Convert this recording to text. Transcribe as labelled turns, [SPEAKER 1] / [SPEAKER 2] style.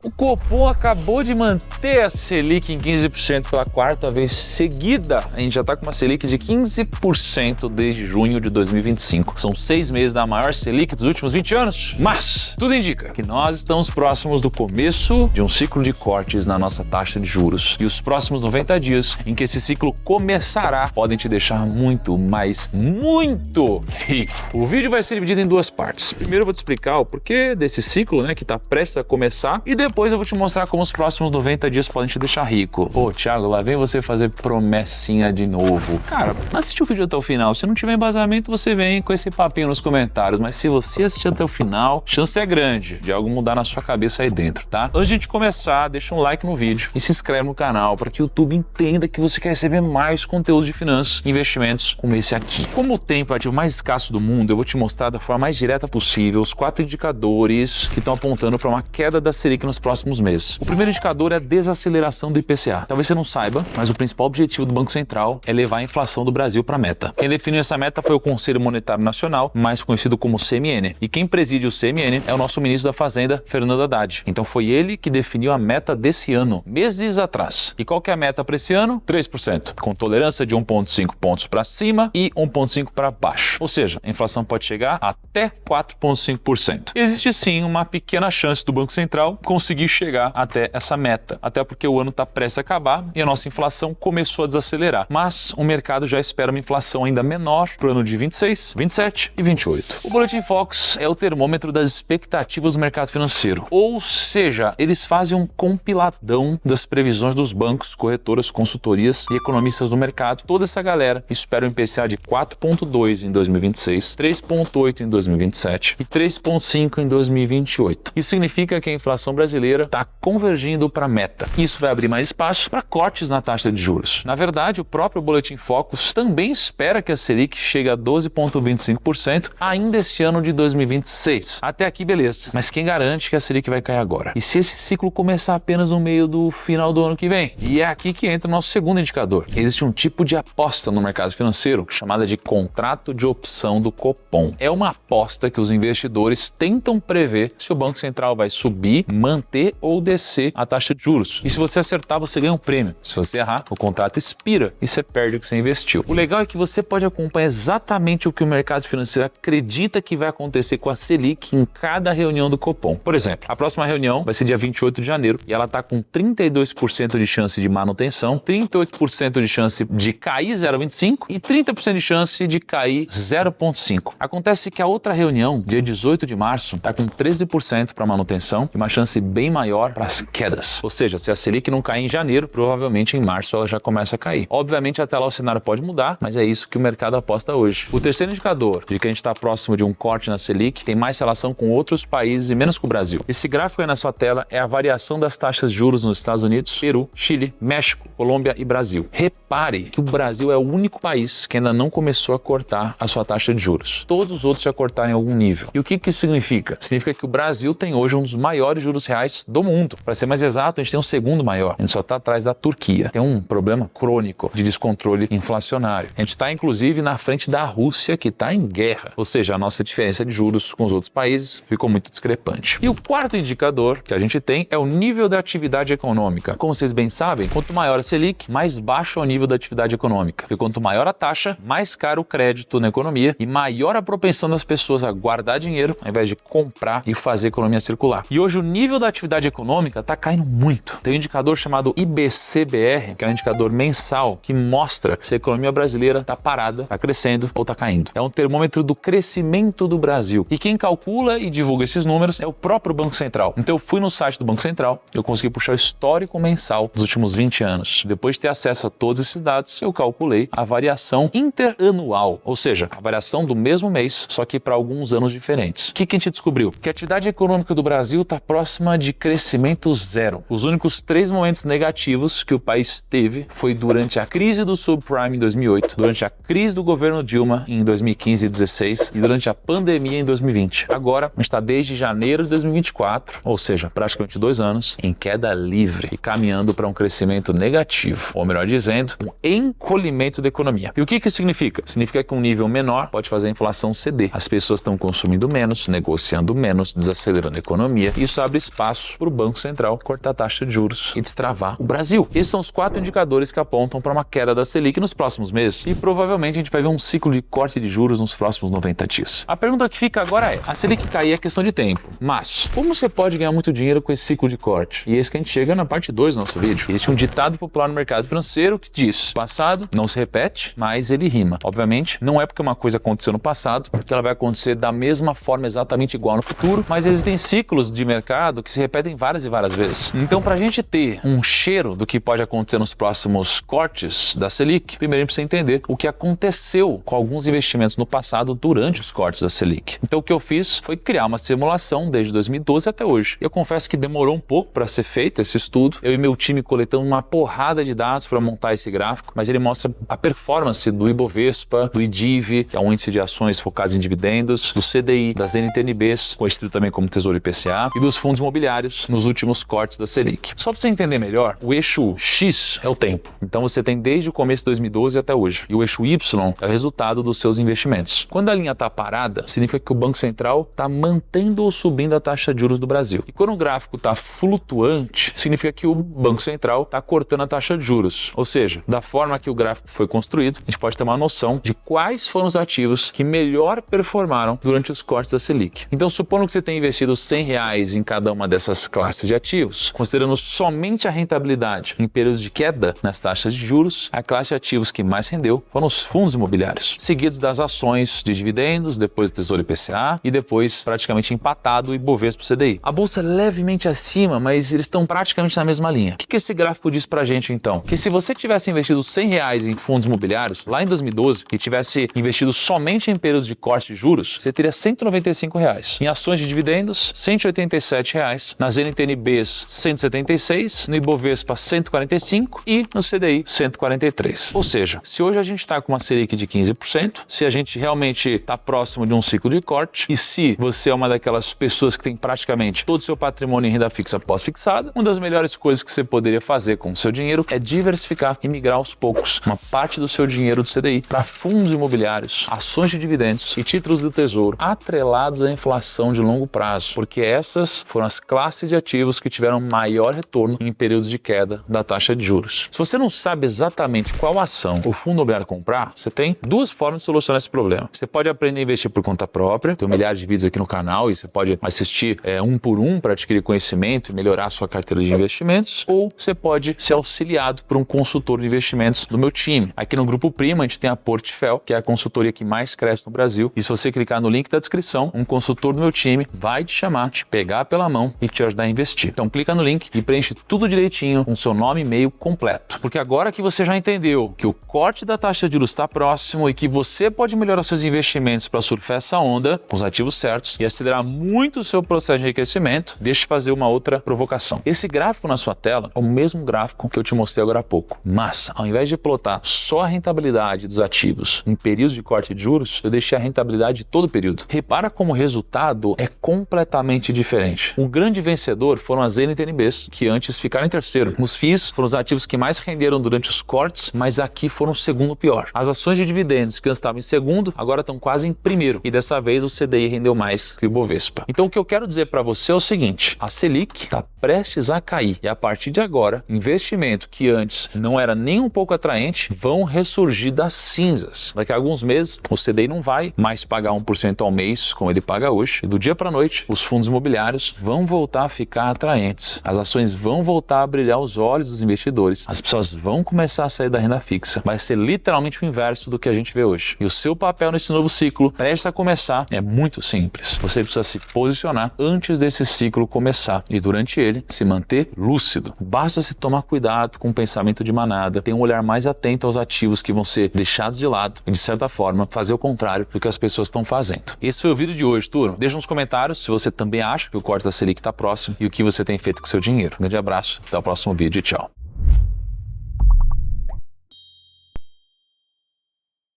[SPEAKER 1] O Copom acabou de manter a Selic em 15% pela quarta vez seguida. A gente já está com uma Selic de 15% desde junho de 2025. São 6 meses da maior Selic dos últimos 20 anos. Mas tudo indica que nós estamos próximos do começo de um ciclo de cortes na nossa taxa de juros. E os próximos 90 dias em que esse ciclo começará podem te deixar muito, mas muito rico. O vídeo vai ser dividido em duas partes. Primeiro eu vou te explicar o porquê desse ciclo, que está prestes a começar, e depois eu vou te mostrar como os próximos 90 dias podem te deixar rico. Ô, Thiago, lá vem você fazer promessinha de novo. Cara, assiste o vídeo até o final. Se não tiver embasamento, você vem com esse papinho nos comentários. Mas se você assistir até o final, chance é grande de algo mudar na sua cabeça aí dentro, tá? Antes de a gente começar, deixa um like no vídeo e se inscreve no canal para que o YouTube entenda que você quer receber mais conteúdo de finanças e investimentos como esse aqui. Como o tempo é o ativo mais escasso do mundo, eu vou te mostrar da forma mais direta possível os 4 indicadores que estão apontando para uma queda da Selic nos próximos meses. O primeiro indicador é a desaceleração do IPCA. Talvez você não saiba, mas o principal objetivo do Banco Central é levar a inflação do Brasil para a meta. Quem definiu essa meta foi o Conselho Monetário Nacional, mais conhecido como CMN. E quem preside o CMN é o nosso ministro da Fazenda, Fernando Haddad. Então foi ele que definiu a meta desse ano, meses atrás. E qual que é a meta para esse ano? 3%, com tolerância de 1,5 pontos para cima e 1,5 para baixo. Ou seja, a inflação pode chegar até 4,5%. Existe sim uma pequena chance do Banco Central conseguir chegar até essa meta, até porque o ano está prestes a acabar e a nossa inflação começou a desacelerar. Mas o mercado já espera uma inflação ainda menor para o ano de 26, 27 e 28. O Boletim Focus é o termômetro das expectativas do mercado financeiro, ou seja, eles fazem um compiladão das previsões dos bancos, corretoras, consultorias e economistas do mercado. Toda essa galera espera um IPCA de 4,2 em 2026, 3,8 em 2027 e 3,5 em 2028. Isso significa que a inflação brasileira está convergindo para a meta. Isso vai abrir mais espaço para cortes na taxa de juros. Na verdade, o próprio Boletim Focus também espera que a Selic chegue a 12,25% ainda este ano de 2026. Até aqui, beleza. Mas quem garante que a Selic vai cair agora? E se esse ciclo começar apenas no meio do final do ano que vem? E é aqui que entra o nosso segundo indicador. Existe um tipo de aposta no mercado financeiro chamada de contrato de opção do Copom. É uma aposta que os investidores tentam prever se o Banco Central vai subir, manter ou descer a taxa de juros. E se você acertar, você ganha um prêmio. Se você errar, o contrato expira e você perde o que você investiu. O legal é que você pode acompanhar exatamente o que o mercado financeiro acredita que vai acontecer com a Selic em cada reunião do Copom. Por exemplo, a próxima reunião vai ser dia 28 de janeiro e ela está com 32% de chance de manutenção, 38% de chance de cair 0,25 e 30% de chance de cair 0,5. Acontece que a outra reunião, dia 18 de março, está com 13% para manutenção e uma chance bem maior para as quedas. Ou seja, se a Selic não cair em janeiro, provavelmente em março ela já começa a cair. Obviamente até lá o cenário pode mudar, mas é isso que o mercado aposta hoje. O terceiro indicador de que a gente está próximo de um corte na Selic tem mais relação com outros países e menos com o Brasil. Esse gráfico aí na sua tela é a variação das taxas de juros nos Estados Unidos, Peru, Chile, México, Colômbia e Brasil. Repare que o Brasil é o único país que ainda não começou a cortar a sua taxa de juros. Todos os outros já cortaram em algum nível. E o que isso significa? Significa que o Brasil tem hoje um dos maiores juros reais do mundo. Para ser mais exato, a gente tem um segundo maior. A gente só está atrás da Turquia. Tem um problema crônico de descontrole inflacionário. A gente está, inclusive, na frente da Rússia, que está em guerra. Ou seja, a nossa diferença de juros com os outros países ficou muito discrepante. E o quarto indicador que a gente tem é o nível da atividade econômica. Como vocês bem sabem, quanto maior a Selic, mais baixo é o nível da atividade econômica. E quanto maior a taxa, mais caro o crédito na economia e maior a propensão das pessoas a guardar dinheiro ao invés de comprar e fazer a economia circular. E hoje o nível da atividade econômica está caindo muito. Tem um indicador chamado IBCBR, que é um indicador mensal que mostra se a economia brasileira está parada, está crescendo ou está caindo. É um termômetro do crescimento do Brasil. E quem calcula e divulga esses números é o próprio Banco Central. Então eu fui no site do Banco Central, eu consegui puxar o histórico mensal dos últimos 20 anos. Depois de ter acesso a todos esses dados, eu calculei a variação interanual, ou seja, a variação do mesmo mês, só que para alguns anos diferentes. O que a gente descobriu? Que a atividade econômica do Brasil está próxima de crescimento zero. Os únicos 3 momentos negativos que o país teve foi durante a crise do subprime em 2008, durante a crise do governo Dilma em 2015 e 2016 e durante a pandemia em 2020. Agora, a gente está desde janeiro de 2024, ou seja, praticamente 2 anos, em queda livre e caminhando para um crescimento negativo, ou melhor dizendo, um encolhimento da economia. E o que isso significa? Significa que um nível menor pode fazer a inflação ceder. As pessoas estão consumindo menos, negociando menos, desacelerando a economia. Isso abre espaço passo para o Banco Central cortar a taxa de juros e destravar o Brasil. Esses são os 4 indicadores que apontam para uma queda da Selic nos próximos meses e provavelmente a gente vai ver um ciclo de corte de juros nos próximos 90 dias. A pergunta que fica agora é, a Selic cair é questão de tempo, mas como você pode ganhar muito dinheiro com esse ciclo de corte? E esse que a gente chega na parte 2 do nosso vídeo. Existe um ditado popular no mercado financeiro que diz, o passado não se repete, mas ele rima. Obviamente, não é porque uma coisa aconteceu no passado, porque ela vai acontecer da mesma forma exatamente igual no futuro, mas existem ciclos de mercado que se repetem várias e várias vezes. Então, para a gente ter um cheiro do que pode acontecer nos próximos cortes da Selic, primeiro a gente precisa entender o que aconteceu com alguns investimentos no passado durante os cortes da Selic. Então, o que eu fiz foi criar uma simulação desde 2012 até hoje. Eu confesso que demorou um pouco para ser feito esse estudo. Eu e meu time coletamos uma porrada de dados para montar esse gráfico, mas ele mostra a performance do Ibovespa, do IDIV, que é um índice de ações focadas em dividendos, do CDI, das NTNBs, conhecido também como Tesouro IPCA, e dos fundos imobiliários nos últimos cortes da Selic. Só para você entender melhor, o eixo X é o tempo. Então você tem desde o começo de 2012 até hoje. E o eixo Y é o resultado dos seus investimentos. Quando a linha está parada, significa que o Banco Central está mantendo ou subindo a taxa de juros do Brasil. E quando o gráfico está flutuante, significa que o Banco Central está cortando a taxa de juros. Ou seja, da forma que o gráfico foi construído, a gente pode ter uma noção de quais foram os ativos que melhor performaram durante os cortes da Selic. Então, supondo que você tenha investido R$100 em cada uma dessas classes de ativos, considerando somente a rentabilidade em períodos de queda nas taxas de juros, a classe de ativos que mais rendeu foram os fundos imobiliários, seguidos das ações de dividendos, depois do Tesouro IPCA e depois praticamente empatado o Ibovespa CDI. A bolsa é levemente acima, mas eles estão praticamente na mesma linha. O que esse gráfico diz pra gente então? Que se você tivesse investido R$100 em fundos imobiliários lá em 2012 e tivesse investido somente em períodos de corte de juros, você teria R$195. Em ações de dividendos, R$187. Nas NTNBs, 176. No Ibovespa, 145. E no CDI, 143. Ou seja, se hoje a gente está com uma Selic de 15%, se a gente realmente está próximo de um ciclo de corte, e se você é uma daquelas pessoas que tem praticamente todo o seu patrimônio em renda fixa pós-fixada, uma das melhores coisas que você poderia fazer com o seu dinheiro é diversificar e migrar aos poucos uma parte do seu dinheiro do CDI para fundos imobiliários, ações de dividendos e títulos do Tesouro atrelados à inflação de longo prazo, porque essas foram as classes de ativos que tiveram maior retorno em períodos de queda da taxa de juros. Se você não sabe exatamente qual ação o fundo imobiliário comprar, você tem duas formas de solucionar esse problema. Você pode aprender a investir por conta própria, tem milhares de vídeos aqui no canal e você pode assistir um por um para adquirir conhecimento e melhorar a sua carteira de investimentos, ou você pode ser auxiliado por um consultor de investimentos do meu time. Aqui no Grupo Prima a gente tem a Portfel, que é a consultoria que mais cresce no Brasil, e se você clicar no link da descrição, um consultor do meu time vai te chamar, te pegar pela mão e te ajudar a investir. Então clica no link e preenche tudo direitinho com seu nome e e-mail completo. Porque agora que você já entendeu que o corte da taxa de juros está próximo e que você pode melhorar seus investimentos para surfar essa onda com os ativos certos e acelerar muito o seu processo de enriquecimento, deixa eu fazer uma outra provocação. Esse gráfico na sua tela é o mesmo gráfico que eu te mostrei agora há pouco, mas ao invés de plotar só a rentabilidade dos ativos em períodos de corte de juros, eu deixei a rentabilidade de todo o período. Repara como o resultado é completamente diferente. O grande vencedor foram as NTNBs, que antes ficaram em terceiro. Os FIIs foram os ativos que mais renderam durante os cortes, mas aqui foram o segundo pior. As ações de dividendos, que antes estavam em segundo, agora estão quase em primeiro. E dessa vez o CDI rendeu mais que o Ibovespa. Então o que eu quero dizer para você é o seguinte: a Selic está prestes a cair. E a partir de agora, investimento que antes não era nem um pouco atraente, vão ressurgir das cinzas. Daqui a alguns meses, o CDI não vai mais pagar 1% ao mês, como ele paga hoje. E do dia para a noite, os fundos imobiliários vão voltar a ficar atraentes. As ações vão voltar a brilhar os olhos dos investidores. As pessoas vão começar a sair da renda fixa. Vai ser literalmente o inverso do que a gente vê hoje. E o seu papel nesse novo ciclo, prestes a começar, é muito simples. Você precisa se posicionar antes desse ciclo começar e durante ele se manter lúcido. Basta se tomar cuidado com o pensamento de manada, ter um olhar mais atento aos ativos que vão ser deixados de lado e, de certa forma, fazer o contrário do que as pessoas estão fazendo. Esse foi o vídeo de hoje, turma. Deixa nos comentários se você também acha que o corte da Selic está próximo e o que você tem feito com o seu dinheiro. Um grande abraço, até o próximo vídeo e tchau.